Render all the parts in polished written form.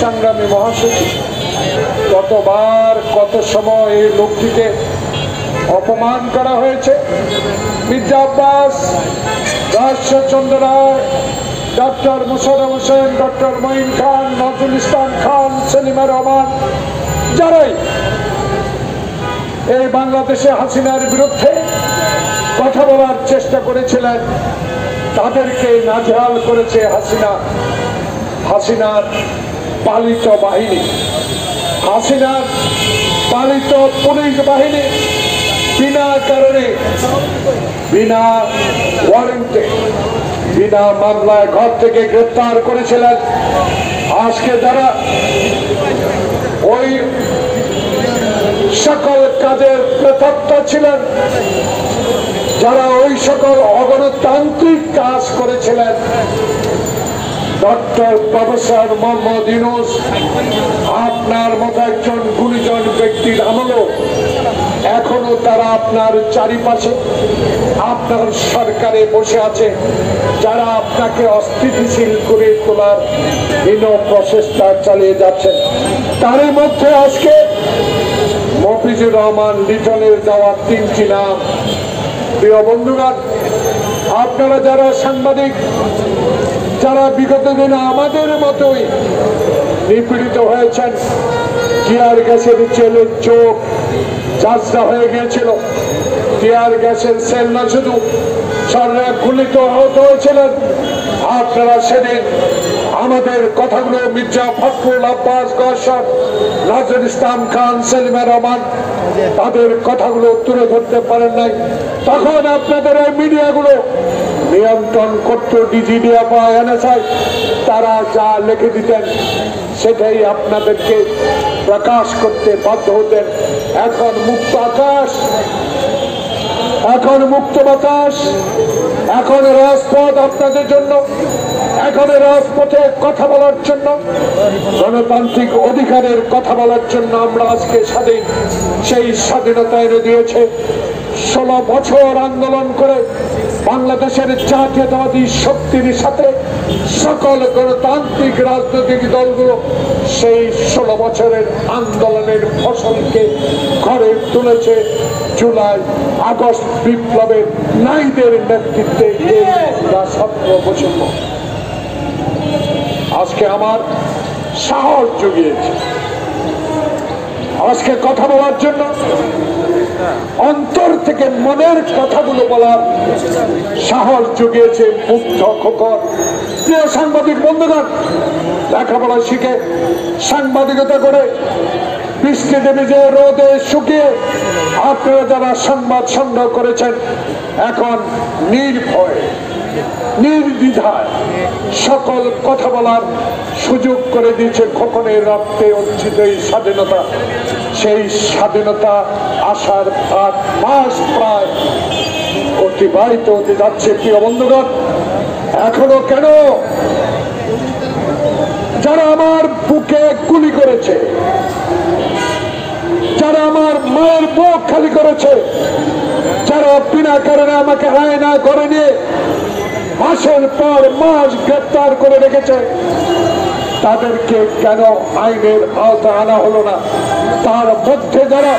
সংগ্রামী মহাসচিব, কতবার কত সময় এই লোকটিকে অপমান করা হয়েছে। মির্জা আব্বাস, রাজচন্দ্র রায়, ডক্টর মোশাররফ হোসেন, ডক্টর মঈন খান, নজরুল ইসলাম খান, সেলিমা রহমান, যারাই এই বাংলাদেশে হাসিনার বিরুদ্ধে কথা বলার চেষ্টা করেছিলেন, তাদেরকে নাজেহাল করেছে হাসিনার পালিত বাহিনী, হাসিনার পালিত পুলিশ বাহিনী। বিনা কারণে, বিনা ওয়ারেন্টে, বিনা মামলায় ঘর থেকে গ্রেপ্তার করেছিলেন। আজকে যারা ওই সকল কাজের প্রেতাত্মা ছিলেন, যারা ওই সকল অগণতান্ত্রিক কাজ করেছিলেন, ডক্টর প্রফেসর মোহাম্মদ ইউনূস আপনার মতো একজন গুণীজন ব্যক্তির আমলেও এখনো তারা আপনার চারিপাশে, আপনার সরকারে বসে আছে, যারা আপনাকে অস্থিতিশীল করে তোলার হীন প্রচেষ্টা চালিয়ে যাচ্ছেন। তারই মধ্যে আজকে মফিজুর রহমান লিটনের দেওয়া 3টি নাম। প্রিয় বন্ধুগণ, আপনারা যারা সাংবাদিক, যারা বিগত দিনে আমাদের মতোই নিপীড়িত হয়েছেন, টিয়ার গ্যাসের জেলের চোখ ঝাঁঝরা হয়ে গিয়েছিল, টিয়ার গ্যাসের সেল না শুধু শরীরে গুলিত আহত হয়েছিলেন, আপনারা সেদিন আমাদের কথাগুলো মির্জা ফখরুল আব্বাস গওহর, নজরুল ইসলাম খান, সেলিমা রহমান, তাদের কথাগুলো তুলে ধরতে পারেন নাই। তখন আপনাদের এই মিডিয়াগুলো নিয়ন্ত্রণ করত ডিজিডিএফআই, এনএসআই, তারা যা লিখে দিতেন সেটাই আপনাদেরকে প্রকাশ করতে বাধ্য হতেন। এখন মুক্ত আকাশ, এখন মুক্ত বাতাস, এখন রাজপথ আপনাদের জন্য, এখন রাজপথে কথা বলার জন্য, গণতান্ত্রিক অধিকারের কথা বলার জন্য আমরা আজকে স্বাধীন। সেই স্বাধীনতা এনে দিয়েছে 16 বছর আন্দোলন করে বাংলাদেশের জাতীয়তাবাদী শক্তির সাথে সকল গণতান্ত্রিক রাজনৈতিক দলগুলো সেই 16 বছরের আন্দোলনের ফসলকে ঘরে তুলেছে জুলাই আগস্ট বিপ্লবের নাইদের নেতৃত্বে। আজকে আমার সাহস জুগিয়েছে আজকে কথা বলার জন্য, অন্তর থেকে মনের কথাগুলো বলার সাহস জুগিয়েছে মুগ্ধ খোকন। প্রিয় সাংবাদিক বন্ধুগণ, লেখাপড়া শিখে সাংবাদিকতা করে বৃষ্টি দেবে যে রোদে শুকিয়ে আপনারা যারা সংবাদ সংগ্রহ করেছেন, এখন নির্ভয়ে নির্দ্বিধায় সকল কথা বলার সুযোগ করে দিয়েছে খোকনের রক্তে অর্জিত এই স্বাধীনতা। সেই স্বাধীনতা আসার 8 মাস প্রায় অতিবাহিত হতে যাচ্ছে। প্রিয় বন্ধুগণ, এখনো কেন যারা আমার বুকে গুলি করেছে, যারা আমার মায়ের বুক খালি করেছে, যারা বিনা কারণে আমাকে আয়না করে নিয়ে মাসের পর মাস গ্রেপ্তার করে রেখেছে, তাদেরকে কেন আইনের আওতায় আনা হলো না? তার মধ্যে যারা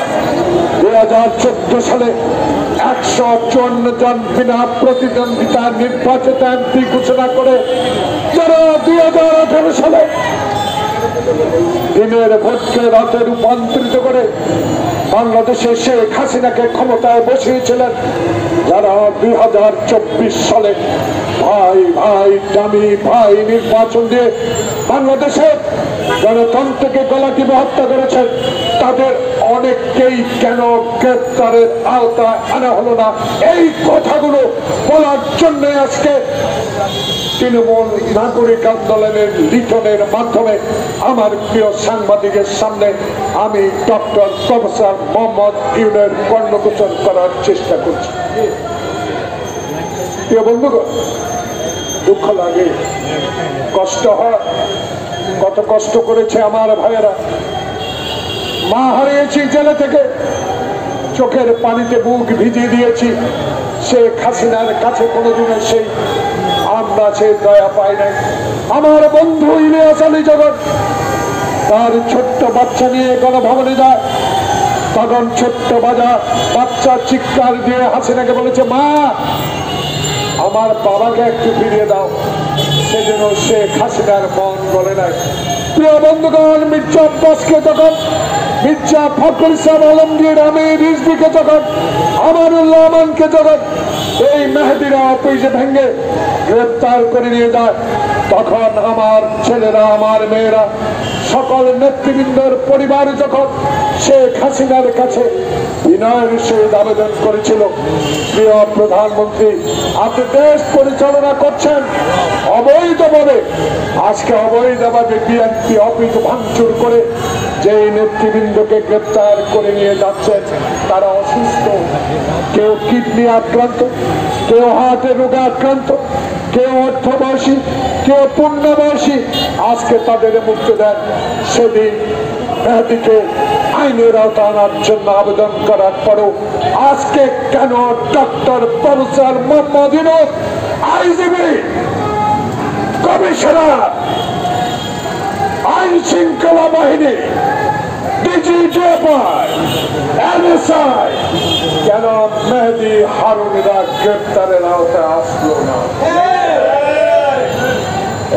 2014 সালে 154 জন বিনা প্রতিদ্বন্দ্বিতা নির্বাচিত এমপি ঘোষণা করে, যারা 2018 সালে দিনের ভোটকে রাতে রূপান্তরিত করে বাংলাদেশে শেখ হাসিনাকে ক্ষমতায় বসিয়েছিলেন, যারা 2024 সালে ভাই ভাই দামি ভাই নির্বাচন দিয়ে বাংলাদেশের গণতন্ত্রকে গলা টিপে হত্যা করেছেন, তাদের অনেককেই কেন গ্রেপ্তারের আওতায় আনা হলো না? এই কথাগুলো বলার জন্য আজকে তৃণমূল নাগরিক আন্দোলনের লিটনের মাধ্যমে আমার প্রিয় সাংবাদিকের সামনে আমি ডক্টর প্রফেসর মোহাম্মদ ইউনূসের কর্ণগোচর করার চেষ্টা করছি। প্রিয় বন্ধুগণ, দুঃখ লাগে, কষ্ট হয়। কত কষ্ট করেছে আমার ভাইয়েরা। মা হারিয়েছি জেলে থেকে, চোখের পানিতে বুক ভিজিয়ে দিয়েছি। শেখ হাসিনার কাছে কোনোদিনও সেই আমরা সে দয়া পাই নাই। আমার বন্ধু ইলিয়াস আলী জগৎ তার ছোট্ট বাচ্চা নিয়ে গণভবনে যায়, তখন ছোট্ট বাচ্চা চিৎকার দিয়ে হাসিনাকে বলেছে, মা আমার বাবাকে একটু ফিরিয়ে দাও। সেজন্য শেখ হাসিনার মন গলে নাই। প্রিয় বন্ধুগণ, মির্জা আব্বাসকে যখন, মির্জা ফখরুল ইসলাম আলমগীর, আমি রিজভিকে যখন, আমানুল্লাহ আমানকে যখন এই মেহেদিরা অফিসে ভেঙে গ্রেপ্তার করে নিয়ে যায়, তখন আমার ছেলেরা, আমার মেয়েরা, সকল নেতৃবৃন্দর পরিবার যখন শেখ হাসিনার কাছে বিনয়ের সহিত আবেদন করেছিল, প্রিয় প্রধানমন্ত্রী আপনি দেশ পরিচালনা করছেন অবৈধভাবে, আজকে অবৈধভাবে বিএনপি অফিস ভাঙচুর করে যে নেতৃবৃন্দকে গ্রেপ্তার করে নিয়ে যাচ্ছেন তারা অসুস্থ, কেউ কিডনি আক্রান্ত, কেউ হার্টের রোগে আক্রান্ত, কেউ অর্থবয়সী, কেউ পূর্ণবয়সী, আজকে তাদের মুক্তি দেন। সেদিন মেহেদীকে আইনের আওতায় আনার জন্য আবেদন করার পরও আজকে কেন doctor professor Mohammad Yunus, IGP, commissioner, আইন শৃঙ্খলা বাহিনী, ডিজিটিএফআই, এনএসআই কেন মেহেদী হারুনেরা গ্রেপ্তারের আওতায় আসলো না?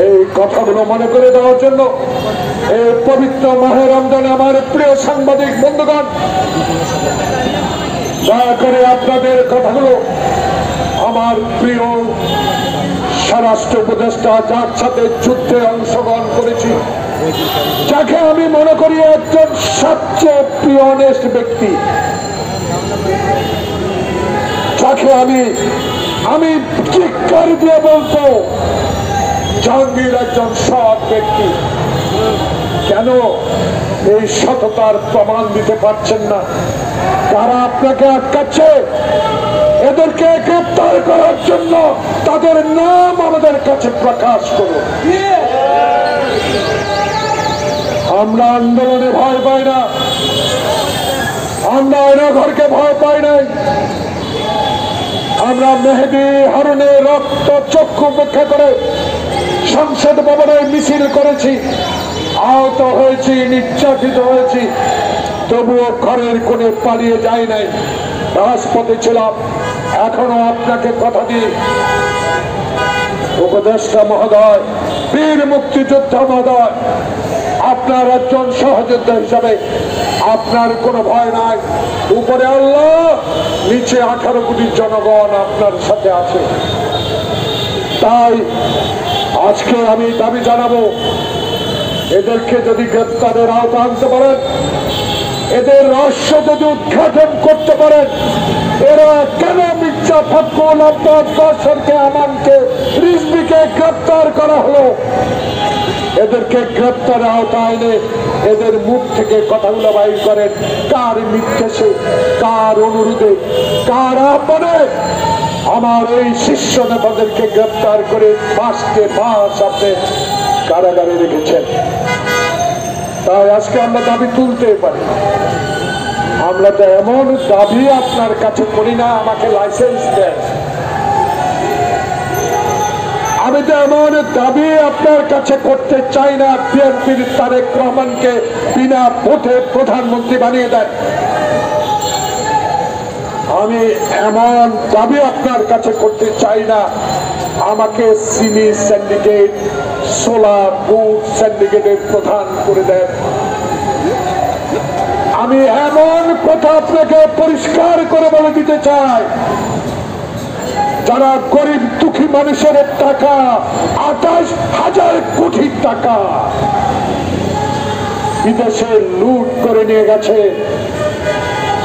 এই কথাগুলো মনে করে দেওয়ার জন্য এই পবিত্র মাহে রমজানে আমার প্রিয় সাংবাদিক বন্ধুগণ, দয়া করে আপনাদের কথাগুলো আমার প্রিয় স্বরাষ্ট্র উপদেষ্টা, যার সাথে যুদ্ধে অংশগ্রহণ করেছি, যাকে আমি মনে করি একজন সবচেয়ে পিওনেস্ট ব্যক্তি, যাকে আমি চিৎকার দিয়ে বলতো জাহাঙ্গীর একজন সৎ ব্যক্তি, কেন এই সততার প্রমাণ দিতে পারছেন না? কারা আপনাকে আটকাচ্ছে? এদেরকে গ্রেপ্তার করার জন্য তাদের নাম আমাদের কাছে প্রকাশ করুন। আমরা আন্দোলনে ভয় পাই না, আমরা ঘরকে ভয় পাই নাই। আমরা মেহেদী হারুনের রক্ত চক্ষু উপেক্ষা করে সংসদ ভবনে মিছিল করেছি, আহত হয়েছি, নির্যাতিত হয়েছি, তবুও ঘরের কোণে পালিয়ে যায় নাই, রাজপথে ছিলাম। এখনো আপনাকে কথা দিই, উপদেষ্টা মহোদয়, বীর মুক্তিযোদ্ধা মহোদয়, আপনার একজন সহযোদ্ধা হিসাবে আপনার কোনো ভয় নাই। উপরে আল্লাহ, নিচে 18 কোটি জনগণ আপনার সাথে আছে। তাই আজকে আমি দাবি জানাবো, এদেরকে যদি গ্রেপ্তারের আওতায় আনতে পারেন, এদের রহস্য যদি উদ্ঘাটন করতে পারেন, এরা কেন মির্জা ফখরুল, আব্বাস, কাসেমকে, আমানকে, রিজভিকে গ্রেপ্তার করা হলো, এদেরকে গ্রেপ্তারের আওতায় এনে এদের মুখ থেকে কথাগুলো বাইর করেন। কার নির্দেশে, কার অনুরোধে, কার আহ্বানে আমার এই শিষ্য নেতাদেরকে গ্রেপ্তার করে মাসকে মাস আপনি কারাগারে রেখেছেন? তাই আজকে আমরা দাবি তুলতে পারি। আমরা তো এমন দাবি আপনার কাছে করি না আমাকে লাইসেন্স দেন, আমি তো এমন দাবি আপনার কাছে করতে চাই না বিএনপির তারেক রহমানকে বিনা ভোটে প্রধানমন্ত্রী বানিয়ে দেন। আমি এমন দাবি আপনার কাছে করতে চাই না আমাকে সিমি সিন্ডিকেট, সোলা বুট সিন্ডিকেটের প্রধান করে দেন। আমি এমন কথা আপনাকে পরিষ্কার করে বলে দিতে চাই, যারা গরিব দুঃখী মানুষের টাকা, 28,000 কোটি টাকা বিদেশে লুট করে নিয়ে গেছে,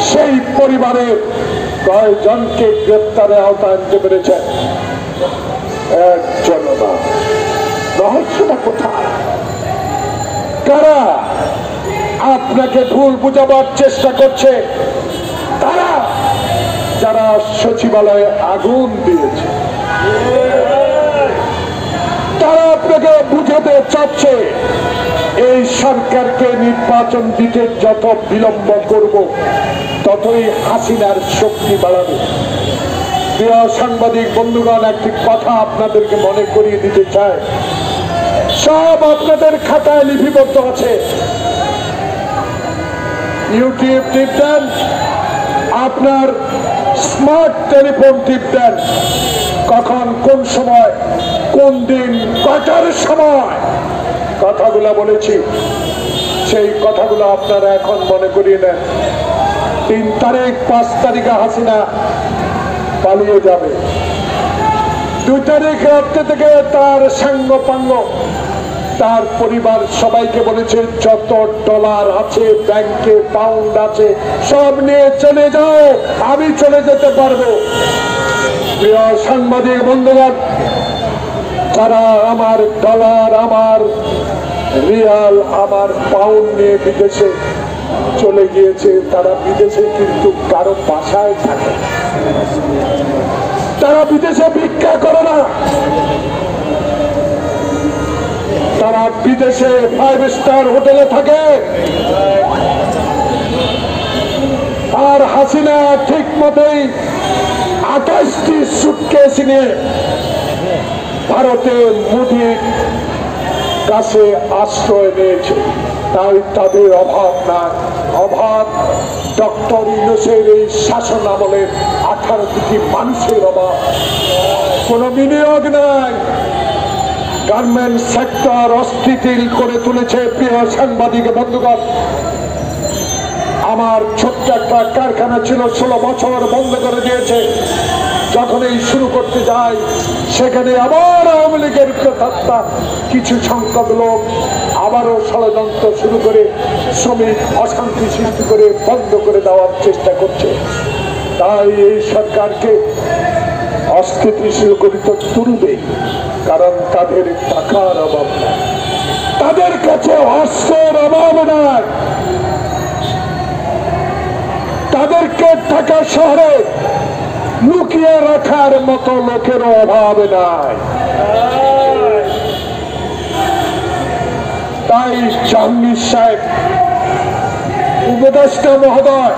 সেই পরিবারের কয়েকজনকে গ্রেপ্তারে আওতায় আনতে পেরেছেন? একজন না। রহস্যটা কোথায়? কারা আপনাকে ভুল বুঝাবার চেষ্টা করছে? তারা যারা সচিবালয়ে আগুন দিয়েছে, তারা আপনাকে বুঝাতে চাচ্ছে এই সরকারকে নির্বাচন দিতে যত বিলম্ব করব ততই হাসিনার শক্তি বাড়াবে। প্রিয় সাংবাদিক বন্ধুগণ, একটি কথা আপনাদেরকে মনে করিয়ে দিতে চাই, সব আপনাদের খাতায় লিপিবদ্ধ আছে। ইউটিউব টিপতেন, আপনার স্মার্ট টেলিফোন টিপতেন, কখন কোন সময় কোন দিন কটার সময় কথাগুলো বলেছি, সেই কথাগুলো আপনারা এখন মনে করিয়ে নেন। 3 তারিখ 5 তারিখে হাসিনা পালিয়ে যাবে, 2 তারিখ রাত্রে থেকে তার সাঙ্গ পাঙ্গ তার পরিবার সবাইকে বলেছে যত ডলার আছে ব্যাংকে পাউন্ড আছে সব নিয়ে চলে যাও, আমি চলে যেতে পারবো। প্রিয় সাংবাদিক বন্ধুগণ, তারা আমার ডলার, আমার রিয়াল, আমার পাউন্ড নিয়ে বিদেশে চলে গিয়েছে। তারা বিদেশে কিন্তু কারো বাসায় থাকে, তারা বিদেশে ভিক্ষা করে না, তারা বিদেশে 5 স্টার হোটেলে থাকে। আর হাসিনা ঠিক মতোই 28টি সুটকেস নিয়ে ভারতে মোদির কাছে আশ্রয় নিয়েছে। তাই তাদের অভাব নাই, অভাব ডক্টর ইউনূসের এই শাসন আমলের 18 কোটি মানুষের অভাব। কোন বিনিয়োগ নাই, গার্মেন্ট সেক্টর অস্থিতিশীল করে তুলেছে। প্রিয় সাংবাদিক বন্ধুগণ, আমার ছোট্ট একটা কারখানা ছিল 16 বছর বন্ধ করে দিয়েছে। যখন এই শুরু করতে যায় সেখানে আবার আওয়ামী লীগের প্রেতাত্মা কিছু সংখ্যক লোক আবারও ষড়যন্ত্র শুরু করে শ্রমিক অশান্তি সৃষ্টি করে বন্ধ করে দেওয়ার চেষ্টা করছে। তাই এই সরকারকে অস্থিতিশীল করতে তুলবে, কারণ তাদের টাকার অভাব নাই, তাদের কাছে অস্ত্রের অভাব নাই, তাদেরকে ঢাকা শহরে লুকিয়ে রাখার মতো লোকের অভাব নাই। তাই জাহাঙ্গীর সাহেব উপদেষ্টা মহোদয়,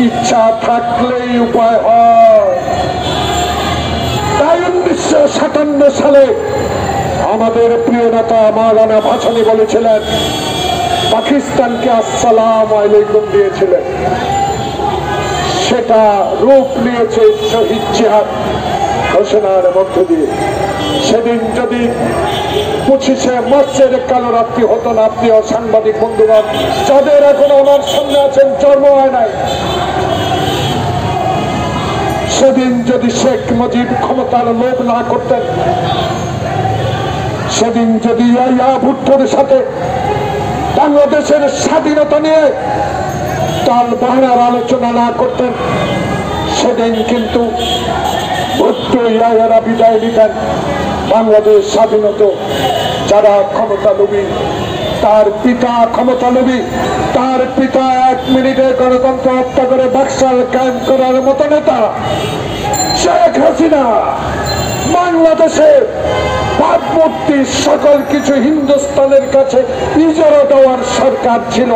ইচ্ছা থাকলেই উপায় হয়। তাই 1957 সালে আমাদের প্রিয় নেতা মাওলানা ভাসানী বলেছিলেন, পাকিস্তানকে আসসালামু আলাইকুম দিয়েছিলেন। সেটা রূপ নিয়েছে শহীদ জিহাদ ঘোষণার মধ্য দিয়ে। সেদিন যদি 25শে মার্চের কালো রাত্রি হতো না, প্রিয় সাংবাদিক বন্ধুগণ, যাদের এখন আমার সামনে আছেন জন্ম হয় নাই, সেদিন যদি শেখ মুজিব ক্ষমতার লোভ না করতেন, সেদিন যদি ইয়াহিয়া ভুট্টোর সাথে বাংলাদেশের স্বাধীনতা নিয়ে তাল বাহানার আলোচনা না করতেন, সেদিন কিন্তু ভুট্টো ইয়াহিয়ারা বিদায় নিতেন। বাংলাদেশ স্বাধীনতা যারা ক্ষমতা লোভী, তার পিতা ক্ষমতা লোভী, তার পিতা 1 মিনিটে গণতন্ত্র হত্যা করে বাকশাল কায়েম করার মতো নেতা শেখ হাসিনা বাংলাদেশের ভাবমূর্তি সকল কিছু হিন্দুস্তানের কাছে ইজারা দেওয়ার সরকার ছিল।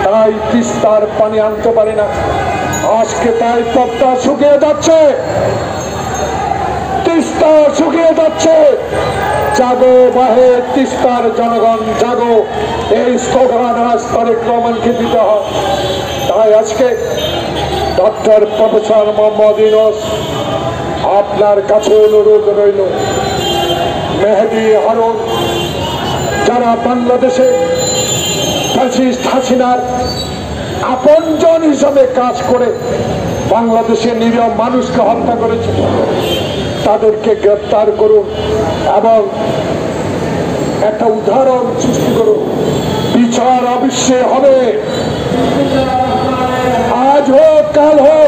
তাই তিস্তার পানি আনতে পারি না, আজকে তাই পদ্মা শুকিয়ে যাচ্ছে, তিস্তা শুকিয়ে যাচ্ছে। জাগো বাহে তিস্তার জনগণ জাগো, এই স্লোগান আজ তারেক রহমানকে দিতে হয়। তাই আজকে ডক্টর প্রফেসর মোহাম্মদ ইউনূস আপনার কাছে অনুরোধ রইল, মেহেদী হারুন যারা বাংলাদেশে ফ্যাসিস্ট হাসিনার আপনজন হিসাবে কাজ করে বাংলাদেশের নিরীহ মানুষকে হত্যা করেছে, তাদেরকে গ্রেপ্তার করুন এবং একটা উদাহরণ সৃষ্টি করুন। বিচার অবশ্যই হবে, আজ হোক কাল হোক,